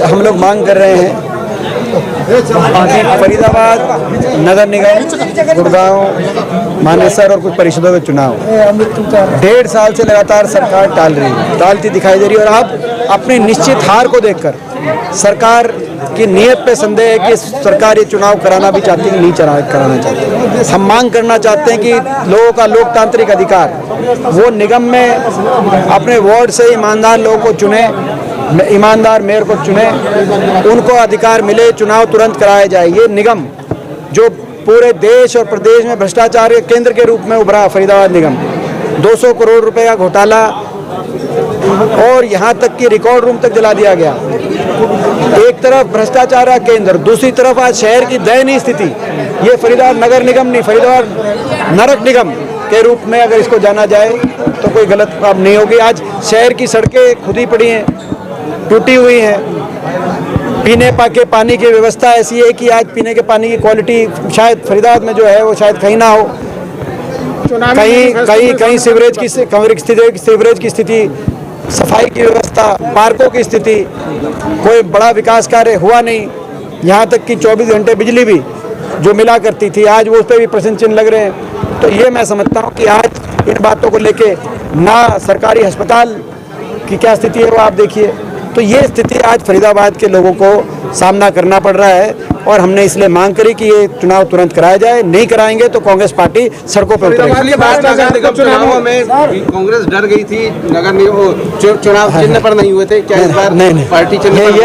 हम लोग मांग कर रहे हैं कि फरीदाबाद नगर निगम, गुड़गांव, मानेसर और कुछ परिषदों के चुनाव 1.5 साल से लगातार सरकार टालती दिखाई दे रही है। और अब अपनी निश्चित हार को देखकर सरकार की नीयत पे संदेह है कि सरकार ये चुनाव कराना भी चाहती है, नहीं कराना चाहती। हम मांग करना चाहते हैं कि लोगों का लोकतांत्रिक अधिकार, वो निगम में अपने वार्ड से ईमानदार लोगों को चुने, ईमानदार मेयर को चुने, उनको अधिकार मिले, चुनाव तुरंत कराया जाए। ये निगम जो पूरे देश और प्रदेश में भ्रष्टाचार के केंद्र के रूप में उभरा, फरीदाबाद निगम 200 करोड़ रुपए का घोटाला और यहाँ तक कि रिकॉर्ड रूम तक जला दिया गया। एक तरफ भ्रष्टाचार का केंद्र, दूसरी तरफ आज शहर की दयनीय स्थिति। ये फरीदाबाद नगर निगम नहीं, फरीदाबाद नरक निगम के रूप में अगर इसको जाना जाए तो कोई गलत काम नहीं होगी। आज शहर की सड़कें खुदी पड़ी हैं, टूटी हुई हैं। पीने के पानी की व्यवस्था ऐसी है कि आज पीने के पानी की क्वालिटी शायद फरीदाबाद में जो है वो शायद कहीं ना हो। कहीं सीवरेज की स्थिति, सफाई की व्यवस्था, पार्कों की स्थिति, कोई बड़ा विकास कार्य हुआ नहीं। यहाँ तक कि 24 घंटे बिजली भी जो मिला करती थी, आज वो उस पर भी प्रश्न चिन्ह लग रहे हैं। तो ये मैं समझता हूँ कि आज इन बातों को लेके ना सरकारी अस्पताल की क्या स्थिति है वो आप देखिए। तो ये स्थिति आज फरीदाबाद के लोगों को सामना करना पड़ रहा है और हमने इसलिए मांग करी कि ये चुनाव तुरंत कराया जाए। नहीं कराएंगे तो कांग्रेस पार्टी सड़कों पर उतरेगी। चुनावों में कांग्रेस डर गई थी, नगर निगम चुनाव चिन्ह पर नहीं हुए थे, क्या इस बार नहीं पार्टी चिन्ह? ये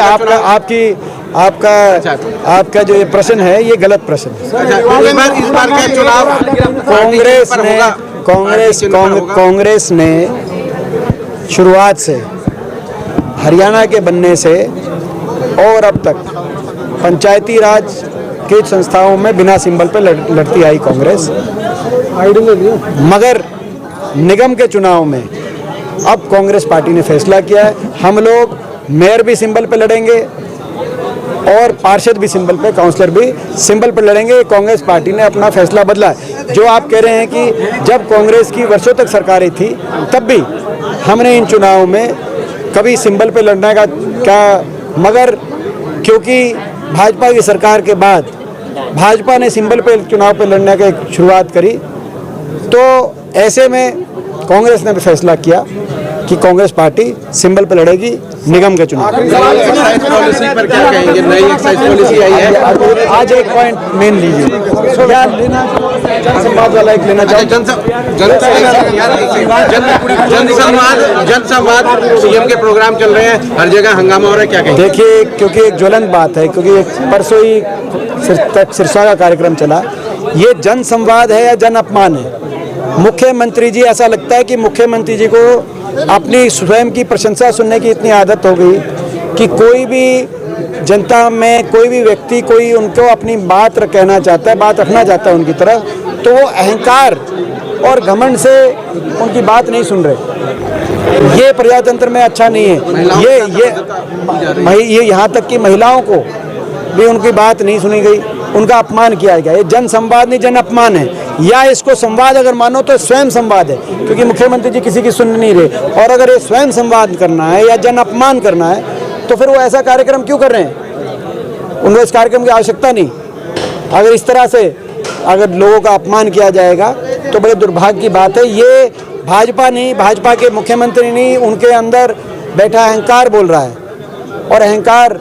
आपका जो ये प्रश्न है ये गलत प्रश्न है। इस बार क्या चुनाव कांग्रेस ने शुरुआत से, हरियाणा के बनने से और अब तक पंचायती राज के संस्थाओं में बिना सिंबल पे लड़ती आई कांग्रेस। मगर निगम के चुनाव में अब कांग्रेस पार्टी ने फैसला किया है, हम लोग मेयर भी सिंबल पे लड़ेंगे और पार्षद भी सिंबल पे, काउंसलर भी सिंबल पे लड़ेंगे। कांग्रेस पार्टी ने अपना फैसला बदला है। जो आप कह रहे हैं कि जब कांग्रेस की वर्षों तक सरकारें थी तब भी हमने इन चुनावों में कभी सिंबल पे लड़ने का क्या, मगर क्योंकि भाजपा की सरकार के बाद भाजपा ने सिंबल पे चुनाव पे लड़ने की शुरुआत करी, तो ऐसे में कांग्रेस ने भी फैसला किया कि कांग्रेस पार्टी सिंबल पे लड़ेगी निगम के चुनाव। पॉलिसी पर क्या कहेंगे? नई एक्साइज पॉलिसी आई है, आज एक पॉइंट मेन लीजिए, क्या लेना जनसंवाद वाला एक लेना चाहिए। जनसंवाद सीएम के प्रोग्राम चल रहे हैं, हर जगह हंगामा हो रहा है, क्या कहेंगे? देखिए, क्योंकि एक ज्वलंत बात है, क्योंकि परसों ही सिरसा का कार्यक्रम चला, ये जन संवाद है या जन अपमान है? मुख्यमंत्री जी, ऐसा लगता है कि मुख्यमंत्री जी को अपनी स्वयं की प्रशंसा सुनने की इतनी आदत हो गई कि कोई भी जनता में कोई भी व्यक्ति कोई उनको अपनी बात कहना चाहता है, बात रखना चाहता है उनकी तरफ, तो वो अहंकार और घमंड से उनकी बात नहीं सुन रहे। ये प्रजातंत्र में अच्छा नहीं है। ये यहाँ तक कि महिलाओं को भी उनकी बात नहीं सुनी गई, उनका अपमान किया गया। ये जन संवाद नहीं, जन अपमान है। या इसको संवाद अगर मानो तो स्वयं संवाद है, क्योंकि मुख्यमंत्री जी किसी की सुन नहीं रहे। और अगर ये स्वयं संवाद करना है या जन अपमान करना है तो फिर वो ऐसा कार्यक्रम क्यों कर रहे हैं? उनको इस कार्यक्रम की आवश्यकता नहीं। अगर इस तरह से अगर लोगों का अपमान किया जाएगा तो बड़े दुर्भाग्य की बात है। ये भाजपा नहीं, भाजपा के मुख्यमंत्री नहीं, उनके अंदर बैठा अहंकार बोल रहा है। और अहंकार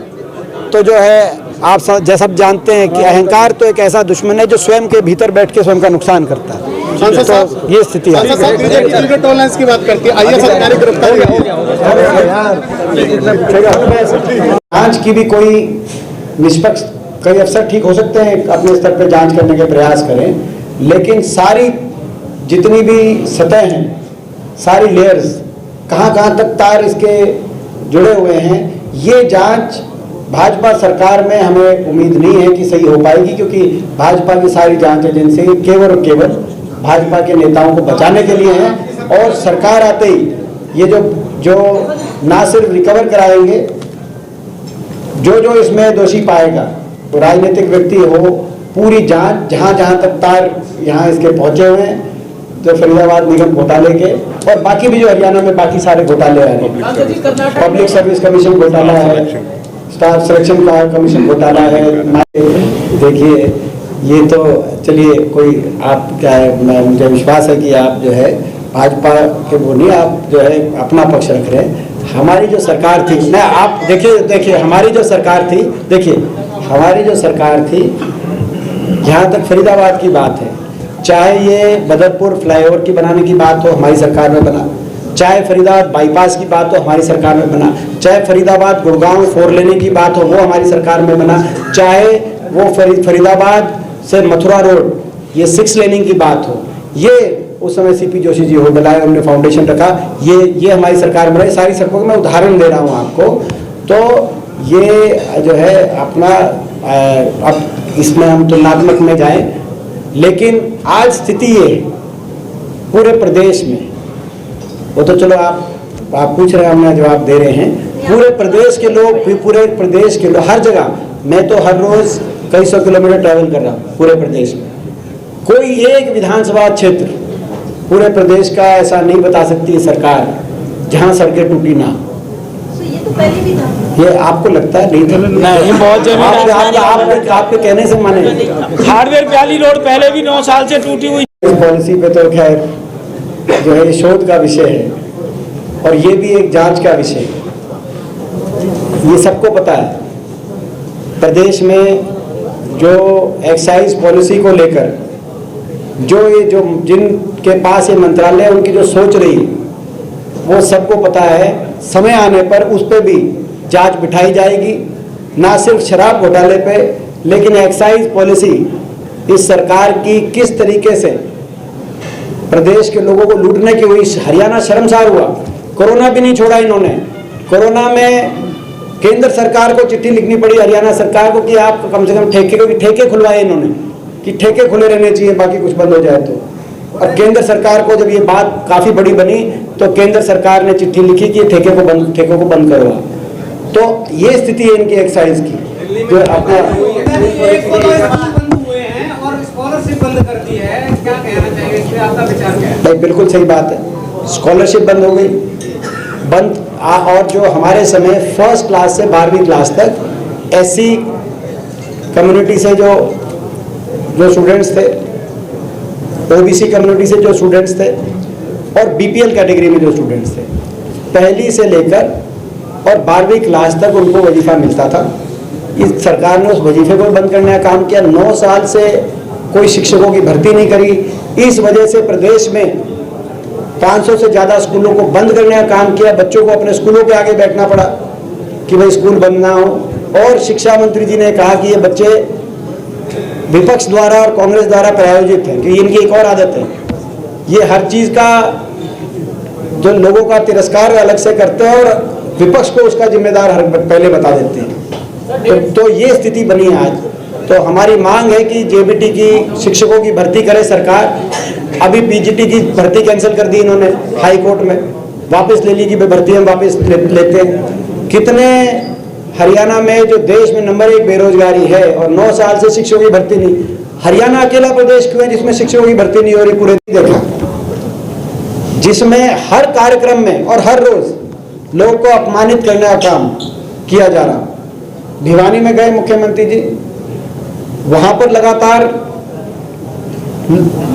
तो जो है, आप जैसा जानते हैं कि अहंकार तो एक ऐसा दुश्मन है जो स्वयं के भीतर बैठ के स्वयं का नुकसान करता है। तो ये स्थिति है। टॉलरेंस की बात करती है, जांच की भी कोई निष्पक्ष, कई अफसर ठीक हो सकते हैं अपने स्तर पर जांच करने के प्रयास करें, लेकिन सारी जितनी भी सतह हैं, सारी लेयर्स, कहाँ तक तार इसके जुड़े हुए हैं, ये जांच भाजपा सरकार में हमें उम्मीद नहीं है कि सही हो पाएगी, क्योंकि भाजपा की सारी जांच एजेंसी केवल और केवल भाजपा के नेताओं को बचाने के लिए हैं। और सरकार आते ही ये जो ना सिर्फ रिकवर कराएंगे, जो इसमें दोषी पाएगा, तो राजनीतिक व्यक्ति हो, पूरी जांच जहां तक तार यहाँ इसके पहुंचे हुए हैं, तो फरीदाबाद निगम घोटाले के और बाकी भी जो हरियाणा में बाकी सारे घोटाले हैं, पब्लिक सर्विस कमीशन घोटाला है, स्टाफ सिलेक्शन का कमीशन घोटाला है। देखिए ये तो चलिए कोई आप क्या है, मुझे विश्वास है कि आप जो है भाजपा के वो नहीं, आप जो है अपना पक्ष रख रहे हैं। हमारी जो सरकार थी ना, आप देखिए हमारी जो सरकार थी, देखिए हमारी जो सरकार थी, जहाँ तक फरीदाबाद की बात है, चाहे ये बदरपुर फ्लाईओवर की बनाने की बात हो, हमारी सरकार में बना, चाहे फरीदाबाद बाईपास की बात हो, हमारी सरकार में बना, चाहे फरीदाबाद गुड़गांव 4 लेने की बात हो, वो हमारी सरकार में बना, चाहे वो फरीदाबाद से मथुरा रोड ये 6 लेनिंग की बात हो, ये उस समय सीपी जोशी जी हो बनाए, हमने फाउंडेशन रखा, ये हमारी सरकार में रही। सारी सड़कों का मैं उदाहरण दे रहा हूँ आपको। तो ये जो है अपना अब इसमें हम तुलनात्मक में जाएं, लेकिन आज स्थिति ये पूरे प्रदेश में, वो तो चलो आप पूछ रहे हैं, हमने जवाब दे रहे हैं। पूरे प्रदेश के लोग हर जगह, मैं तो हर रोज कई सौ किलोमीटर ट्रैवल कर रहा हूँ पूरे प्रदेश में। कोई एक विधानसभा क्षेत्र पूरे प्रदेश का ऐसा नहीं बता सकती है सरकार जहाँ सड़कें टूटी ना। ये तो पहले भी था। ये आपको लगता है नहीं था? नहीं, बहुत जमीन आपके कहने से माने। हार्डवेयर प्याली रोड पहले भी 9 साल से टूटी हुई। इस पॉलिसी पे तो खैर जो है शोध का विषय है और ये भी एक जांच का विषय है। ये सबको पता है प्रदेश में जो एक्साइज पॉलिसी को लेकर जो जिनके पास ये मंत्रालय है, उनकी जो सोच रही वो सबको पता है। समय आने पर उस पर भी जांच बिठाई जाएगी, ना सिर्फ शराब घोटाले पे, लेकिन एक्साइज पॉलिसी इस सरकार की किस तरीके से प्रदेश के लोगों को लूटने की हुई। हरियाणा शर्मसार हुआ, कोरोना भी नहीं छोड़ा इन्होंने। कोरोना में केंद्र सरकार को चिट्ठी लिखनी पड़ी हरियाणा सरकार को कि आप कम से कम ठेके खुलवाए इन्होंने, कि ठेके खुले रहने चाहिए, बाकी कुछ बंद हो जाए तो। और केंद्र सरकार को जब ये बात काफ़ी बड़ी बनी तो केंद्र सरकार ने चिट्ठी लिखी कि ठेकों को बंद करवा। तो ये स्थिति है इनकी एक्साइज की, जो अपना स्कॉलरशिप बंद कर दी है। क्या कहना चाहिए इस पे, आपका विचार क्या है? नहीं, बिल्कुल सही बात है। स्कॉलरशिप बंद हो गई, और जो हमारे समय फर्स्ट क्लास से 12वीं क्लास तक एससी कम्युनिटी से जो स्टूडेंट्स थे, ओबीसी कम्युनिटी से जो स्टूडेंट्स थे और बीपीएल कैटेगरी में जो स्टूडेंट्स थे, पहली से लेकर और 12वीं क्लास तक उनको वजीफा मिलता था। इस सरकार ने उस वजीफे को बंद करने का काम किया। 9 साल से कोई शिक्षकों की भर्ती नहीं करी। इस वजह से प्रदेश में 500 से ज़्यादा स्कूलों को बंद करने का काम किया। बच्चों को अपने स्कूलों के आगे बैठना पड़ा कि भाई स्कूल बंद ना हो। और शिक्षा मंत्री जी ने कहा कि ये बच्चे विपक्ष द्वारा और कांग्रेस द्वारा प्रायोजित हैं, कि इनकी एक और आदत है, ये हर चीज़ का जो लोगों का तिरस्कार अलग से करते हैं और विपक्ष को उसका जिम्मेदार पहले बता देते हैं। तो ये स्थिति बनी है आज। तो हमारी मांग है कि जेबीटी की शिक्षकों की भर्ती करे सरकार। अभी पीजीटी की भर्ती कैंसिल कर दी इन्होंने हाई कोर्ट में, वापस ले ली कि भर्ती हम वापस लेते हैं। कितने हरियाणा में जो देश में नंबर 1 बेरोजगारी है और 9 साल से शिक्षकों की भर्ती नहीं। हरियाणा अकेला प्रदेश क्यों है जिसमें शिक्षकों की भर्ती नहीं हो रही? पूरे देखा, जिसमें हर कार्यक्रम में और हर रोज लोगों को अपमानित करने का काम किया जा रहा। भिवानी में गए मुख्यमंत्री जी, वहां पर लगातार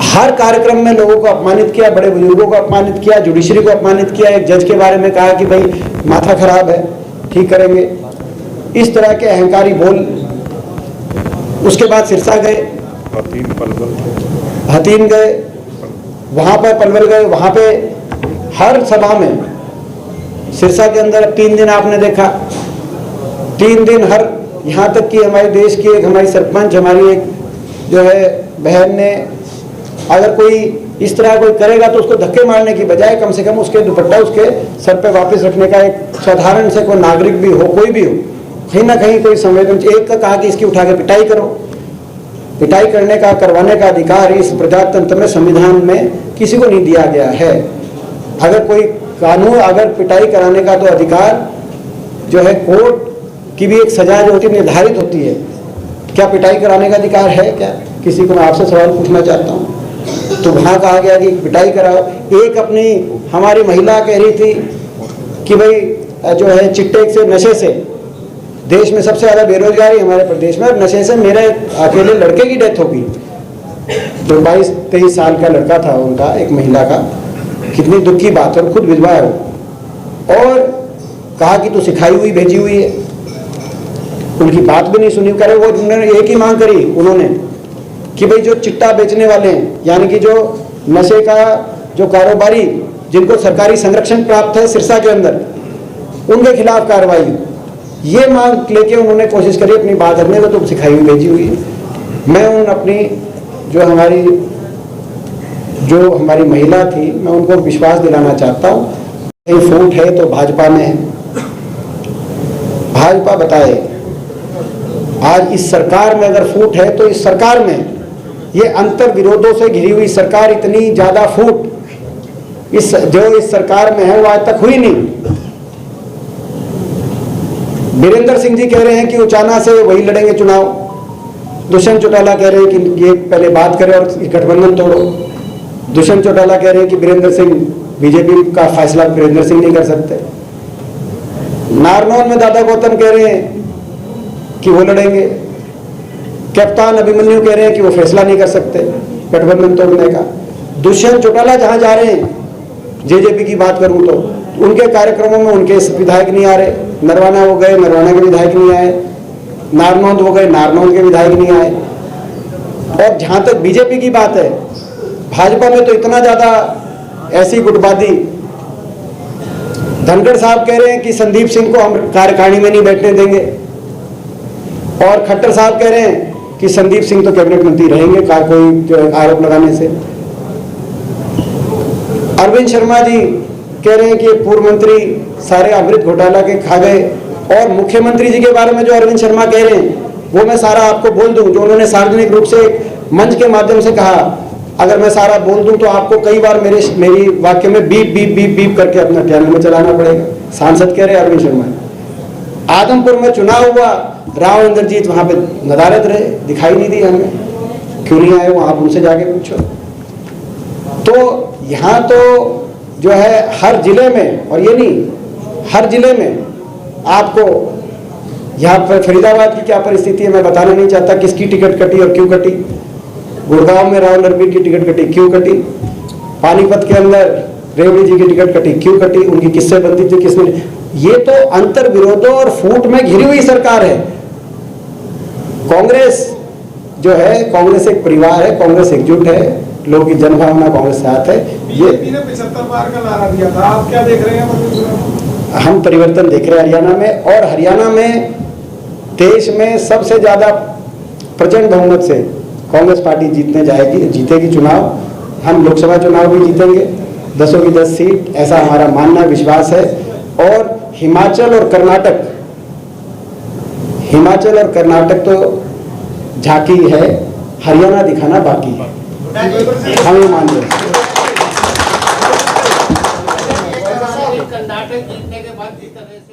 हर कार्यक्रम में लोगों को अपमानित किया, बड़े बुजुर्गों को अपमानित किया, जुडिशरी को अपमानित किया। एक जज के बारे में कहा कि भाई माथा खराब है, ठीक करेंगे। इस तरह के अहंकारी बोल। उसके बाद सिरसा गए, हतीन गए, वहां पर पलवल गए, वहां पे हर सभा में सिरसा के अंदर 3 दिन आपने देखा, 3 दिन हर, यहाँ तक कि हमारे देश की एक हमारी सरपंच, हमारी एक जो है बहन ने, अगर कोई इस तरह कोई करेगा तो उसको धक्के मारने की बजाय कम से कम उसके दुपट्टा उसके सर पे वापस रखने का एक साधारण से कोई नागरिक भी हो, कोई भी हो, कहीं ना कहीं कोई संवेदनशील। एक का कहा कि इसकी उठा के पिटाई करो। पिटाई करने का, करवाने का अधिकार इस प्रजातंत्र में, संविधान में किसी को नहीं दिया गया है। अगर कोई कानून, अगर पिटाई कराने का तो अधिकार जो है कोर्ट की भी एक सजा जो होती है निर्धारित होती है। क्या पिटाई कराने का अधिकार है क्या किसी को? मैं आपसे सवाल पूछना चाहता हूँ। तो वहाँ कहा गया कि पिटाई कराओ। एक अपनी हमारी महिला कह रही थी कि भाई जो है चिट्टे से, नशे से देश में सबसे ज़्यादा बेरोजगारी हमारे प्रदेश में, और नशे से मेरे अकेले लड़के की डेथ हो गई, जो 22-23 साल का लड़का था उनका, एक महिला का। कितनी दुख की बात है, और खुद विधवा है वो। और कहा कि तू सिखाई हुई भेजी हुई है, उनकी बात भी नहीं सुनी। करे वो उन्होंने एक ही मांग करी उन्होंने कि भाई जो चिट्टा बेचने वाले हैं, यानी कि जो नशे का जो कारोबारी जिनको सरकारी संरक्षण प्राप्त है सिरसा के अंदर, उनके खिलाफ कार्रवाई। ये मांग लेके उन्होंने कोशिश करी अपनी बात रखने को, तो सिखाई हुई भेजी हुई है। मैं उन अपनी जो हमारी महिला थी, मैं उनको विश्वास दिलाना चाहता हूँ, कहीं फूट है तो भाजपा में है। भाजपा बताए आज इस सरकार में अगर फूट है तो इस सरकार में, ये अंतर विरोधों से घिरी हुई सरकार, इतनी ज्यादा फूट इस सरकार में है वो आज तक हुई नहीं। वीरेंद्र सिंह जी कह रहे हैं कि उचाना से वही लड़ेंगे चुनाव, दुष्यंत चौटाला कह रहे हैं कि ये पहले बात करें और गठबंधन तोड़ो। दुष्यंत चौटाला कह रहे हैं कि वीरेंद्र सिंह, बीजेपी का फैसला वीरेंद्र सिंह नहीं कर सकते। नारनौल में दादा गौतम कह रहे हैं कि वो लड़ेंगे। कप्तान अभिमन्यु कह रहे हैं कि वो फैसला नहीं कर सकते गठबंधन तोड़ने का। दुष्यंत चौटाला जहां जा रहे हैं, जेजेपी की बात करूं तो उनके कार्यक्रमों में उनके विधायक नहीं आ रहे। नरवाना वो गए, नरवाना के विधायक नहीं आए। नारनौल वो गए, नारनौल के विधायक नहीं आए। और जहां तक बीजेपी की बात है, भाजपा में तो इतना ज्यादा ऐसी गुटबाजी। धनखड़ साहब कह रहे हैं कि संदीप सिंह को हम कार्यकारिणी में नहीं बैठने देंगे, और खट्टर साहब कह रहे हैं कि संदीप सिंह तो कैबिनेट मंत्री रहेंगे कोई आरोप लगाने से। अरविंद शर्मा जी कह रहे हैं कि पूर्व मंत्री सारे अमृत घोटाला के खा गए। और मुख्यमंत्री जी के बारे में जो अरविंद शर्मा कह रहे हैं वो मैं सारा आपको बोल दूं, जो उन्होंने सार्वजनिक रूप से मंच के माध्यम से कहा। अगर मैं सारा बोल दूं तो आपको कई बार मेरी वाक्य में बीप बीप बीप बीप करके अपना चैनल में चलाना पड़ेगा। सांसद कह रहे अरविंद शर्मा। आदमपुर में चुनाव हुआ, राव इंद्रजीत वहां पे नदारद रहे, दिखाई नहीं दी हमें, क्यों नहीं आए वहां, उनसे जाके पूछो। तो यहाँ तो जो है हर जिले में, और ये नहीं हर जिले में आपको, यहाँ पर फरीदाबाद की क्या परिस्थिति है मैं बताना नहीं चाहता, किसकी टिकट कटी और क्यों कटी। गुड़गांव में राहुल लड़बीर की टिकट कटी, क्यों कटी। पानीपत के अंदर रेवड़ी जी की टिकट कटी, क्यों कटी, उनकी किससे बनती थी, किसने। ये तो अंतर विरोधों और फूट में घिरी हुई सरकार है। कांग्रेस जो है, कांग्रेस एक परिवार है, कांग्रेस एकजुट है, लोगों की जनभावना कांग्रेस साथ है। ये 75 पार का नारा दिया था, आप क्या देख रहे हैं? हम परिवर्तन देख रहे हैं हरियाणा में, और हरियाणा में देश में सबसे ज्यादा प्रचंड बहुमत से कांग्रेस पार्टी जीतेगी चुनाव। हम लोकसभा चुनाव भी जीतेंगे, 10 की 10 सीट, ऐसा हमारा मानना विश्वास है। और हिमाचल और कर्नाटक तो झांकी है, हरियाणा दिखाना बाकी है, हम ये मान रहे हैं। कर्नाटक जीतने के बाद जिस तरह से